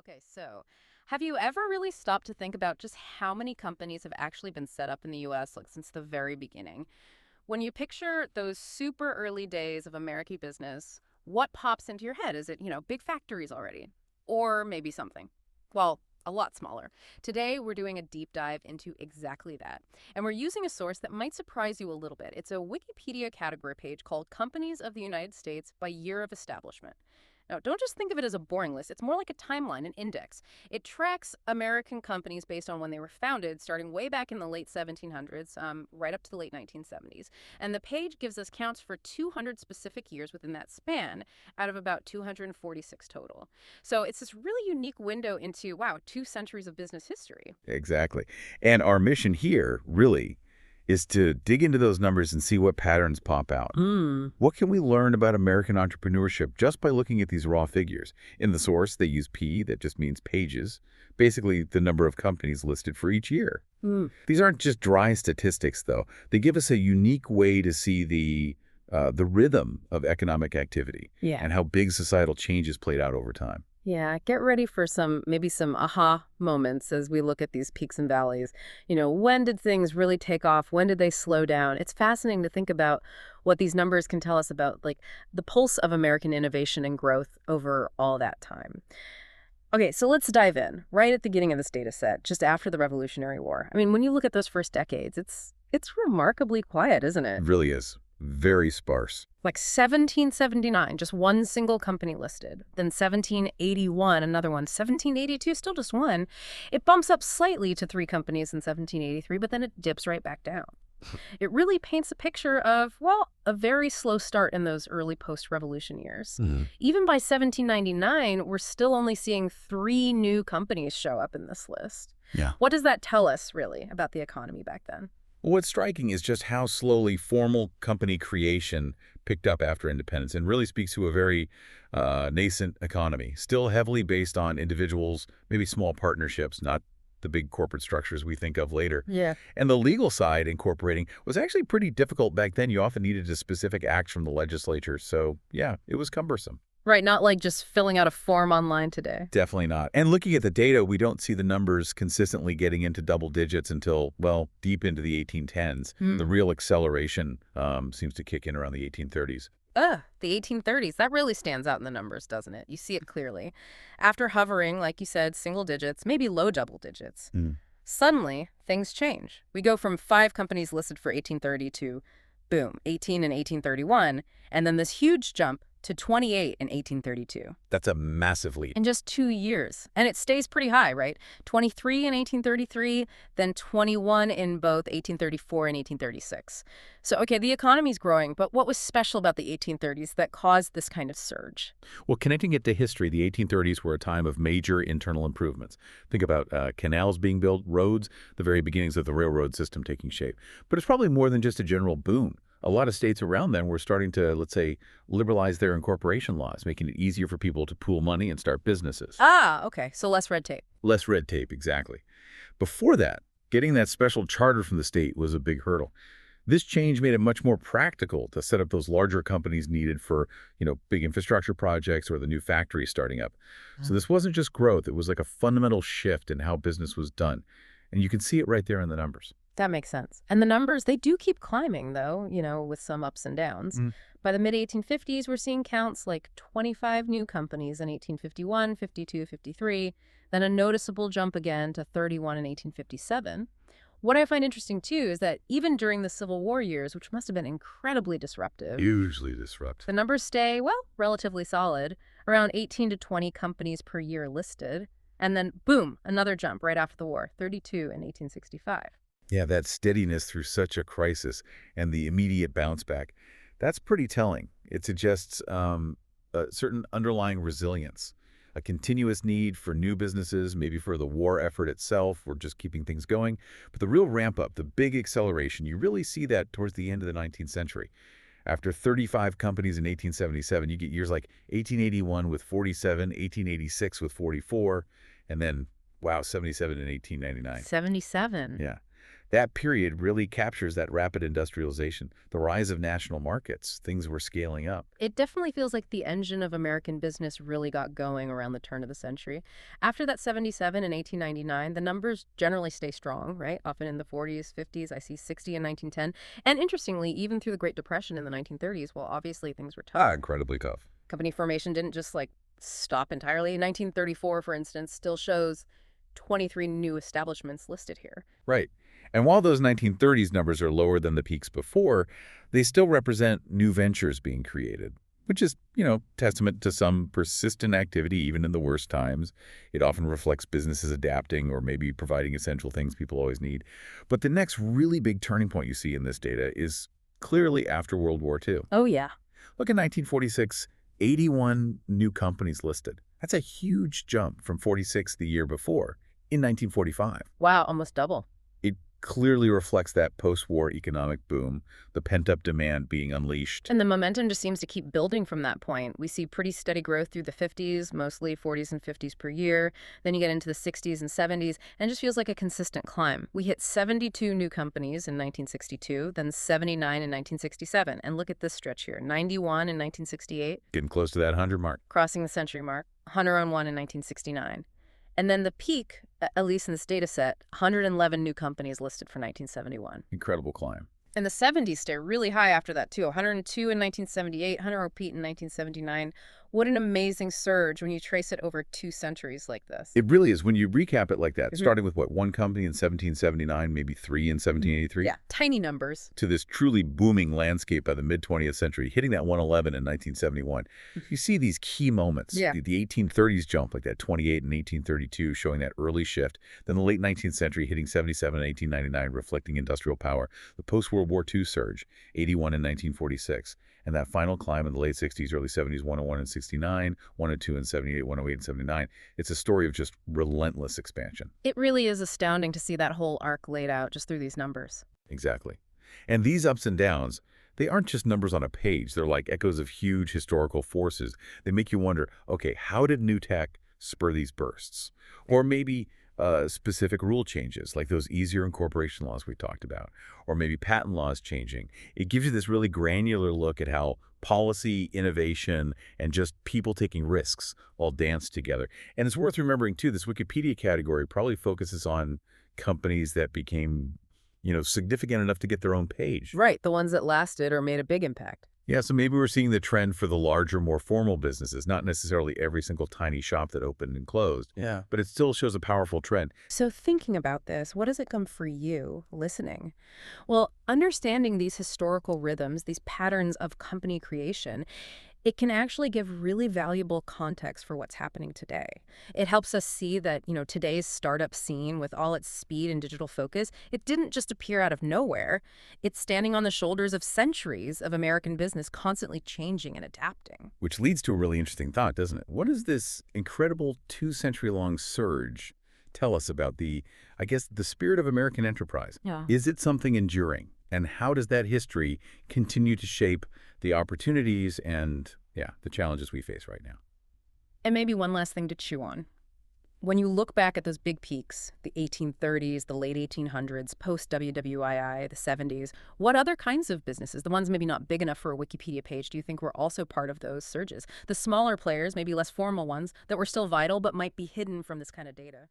Okay, so have you ever really stopped to think about just how many companies have actually been set up in the US like since the very beginning? When you picture those super early days of American business, what pops into your head? Is it, big factories already? Or maybe something? Well, a lot smaller. Today, we're doing a deep dive into exactly that. And we're using a source that might surprise you a little bit. It's a Wikipedia category page called Companies of the United States by Year of Establishment. Now, don't just think of it as a boring list. It's more like a timeline, an index. It tracks American companies based on when they were founded, starting way back in the late 1700s, right up to the late 1970s. And the page gives us counts for 200 specific years within that span out of about 246 total. So it's this really unique window into, wow, 2 centuries of business history. Exactly. And our mission here, really, is to dig into those numbers and see what patterns pop out. Hmm. What can we learn about American entrepreneurship just by looking at these raw figures? In the source, they use P, that just means pages, basically the number of companies listed for each year. Hmm. These aren't just dry statistics, though. They give us a unique way to see the rhythm of economic activity Yeah. and how big societal changes played out over time. Yeah, get ready for maybe some aha moments as we look at these peaks and valleys. When did things really take off? When did they slow down? It's fascinating to think about what these numbers can tell us about, like, the pulse of American innovation and growth over all that time. Okay, so let's dive in right at the beginning of this data set, just after the Revolutionary War. I mean, when you look at those first decades, it's remarkably quiet, isn't It it? really is very sparse. Like 1779, just one single company listed. Then 1781, another one. 1782, still just one. It bumps up slightly to 3 companies in 1783, but then it dips right back down. It really paints a picture of, well, a very slow start in those early post-revolution years. Mhm. Even by 1799, we're still only seeing 3 new companies show up in this list. Yeah. What does that tell us, really, about the economy back then? What's striking is just how slowly formal company creation picked up after independence and really speaks to a very nascent economy, still heavily based on individuals, maybe small partnerships, not the big corporate structures we think of later. Yeah. And the legal side incorporating was actually pretty difficult back then. You often needed a specific act from the legislature. So, yeah, it was cumbersome. Right, not like just filling out a form online today. Definitely not. And looking at the data, we don't see the numbers consistently getting into double digits until, well, deep into the 1810s. The real acceleration seems to kick in around the 1830s. The 1830s, that really stands out in the numbers, doesn't it? You see it clearly. After hovering, like you said, single digits, maybe low double digits, Mm. suddenly things change. We go from 5 companies listed for 1830 to, boom, 18 in 1831, and then this huge jump to 28 in 1832. That's a massive leap. In just 2 years. And it stays pretty high, right? 23 in 1833, then 21 in both 1834 and 1836. So, okay, the economy's growing, but what was special about the 1830s that caused this kind of surge? Well, connecting it to history, the 1830s were a time of major internal improvements. Think about canals being built, roads, the very beginnings of the railroad system taking shape. But it's probably more than just a general boom. A lot of states around then were starting to, let's say, liberalize their incorporation laws, making it easier for people to pool money and start businesses. Ah, okay, so less red tape. Less red tape, exactly. Before that, getting that special charter from the state was a big hurdle. This change made it much more practical to set up those larger companies needed for, big infrastructure projects or the new factories starting up. So this wasn't just growth, it was like a fundamental shift in how business was done. And you can see it right there in the numbers. That makes sense. And the numbers, they do keep climbing, though, with some ups and downs. Mm. By the mid-1850s, we're seeing counts like 25 new companies in 1851, 52, 53, then a noticeable jump again to 31 in 1857. What I find interesting, too, is that even during the Civil War years, which must have been incredibly disruptive, Hugely disruptive. the numbers stay, well, relatively solid, around 18 to 20 companies per year listed. And then, boom, another jump right after the war, 32 in 1865. Yeah, that steadiness through such a crisis and the immediate bounce back, that's pretty telling. It suggests a certain underlying resilience, a continuous need for new businesses, maybe for the war effort itself, or just keeping things going. But the real ramp up, the big acceleration, you really see that towards the end of the 19th century. After 35 companies in 1877, you get years like 1881 with 47, 1886 with 44, and then, wow, 77 in 1899. 77. Yeah. That period really captures that rapid industrialization, the rise of national markets. Things were scaling up. It definitely feels like the engine of American business really got going around the turn of the century. After that 77 and 1899, the numbers generally stay strong, right? Often in the 40s, 50s, I see 60 in 1910. And interestingly, even through the Great Depression in the 1930s, well, obviously things were tough. Incredibly tough. Company formation didn't just stop entirely. 1934, for instance, still shows 23 new establishments listed here. Right. And while those 1930s numbers are lower than the peaks before, they still represent new ventures being created, which is, testament to some persistent activity even in the worst times. It often reflects businesses adapting or maybe providing essential things people always need. But the next really big turning point you see in this data is clearly after World War II. Oh, yeah. Look at 1946, 81 new companies listed. That's a huge jump from 46 the year before in 1945. Wow, almost double. It clearly reflects that post-war economic boom, the pent-up demand being unleashed. And the momentum just seems to keep building from that point. We see pretty steady growth through the 50s, mostly 40s and 50s per year. Then you get into the 60s and 70s, and it just feels like a consistent climb. We hit 72 new companies in 1962, then 79 in 1967. And look at this stretch here, 91 in 1968, Getting close to that 100 mark. crossing the century mark, 101 in 1969. And then the peak, at least in this data set, 111 new companies listed for 1971. Incredible climb. And the 70s stay really high after that, too. 102 in 1978, 100 repeat in 1979. What an amazing surge when you trace it over 2 centuries like this. It really is. When you recap it like that, Mhm. starting with, one company in 1779, maybe 3 in 1783, Yeah, tiny numbers. to this truly booming landscape by the mid-20th century, hitting that 111 in 1971. You see these key moments. Yeah. The 1830s jump, like that 28 in 1832, showing that early shift. Then the late 19th century hitting 77 in 1899, reflecting industrial power. The post-World War II surge, 81 in 1946. And that final climb in the late 60s, early 70s, 101 in 69, 102 in 78, 108 in 79. It's a story of just relentless expansion. It really is astounding to see that whole arc laid out just through these numbers. Exactly. And these ups and downs, they aren't just numbers on a page. They're like echoes of huge historical forces. They make you wonder, okay, how did new tech spur these bursts? Or maybe specific rule changes, like those easier incorporation laws we talked about, or maybe patent laws changing. It gives you this really granular look at how policy, innovation, and just people taking risks all dance together. And it's worth remembering, too, this Wikipedia category probably focuses on companies that became, significant enough to get their own page. Right, the ones that lasted or made a big impact. Yeah, so maybe we're seeing the trend for the larger, more formal businesses, not necessarily every single tiny shop that opened and closed. Yeah. But it still shows a powerful trend. So thinking about this, what does it come for you listening? Well, understanding these historical rhythms, these patterns of company creation, it can actually give really valuable context for what's happening today. It helps us see that, today's startup scene with all its speed and digital focus, it didn't just appear out of nowhere. It's standing on the shoulders of centuries of American business constantly changing and adapting. Which leads to a really interesting thought, doesn't it? What does this incredible 2-century-long surge tell us about the spirit of American enterprise? Yeah. Is it something enduring? And how does that history continue to shape the opportunities and, the challenges we face right now? And maybe one last thing to chew on. When you look back at those big peaks, the 1830s, the late 1800s, post-WWII, the 70s, what other kinds of businesses, the ones maybe not big enough for a Wikipedia page, do you think were also part of those surges? The smaller players, maybe less formal ones, that were still vital but might be hidden from this kind of data?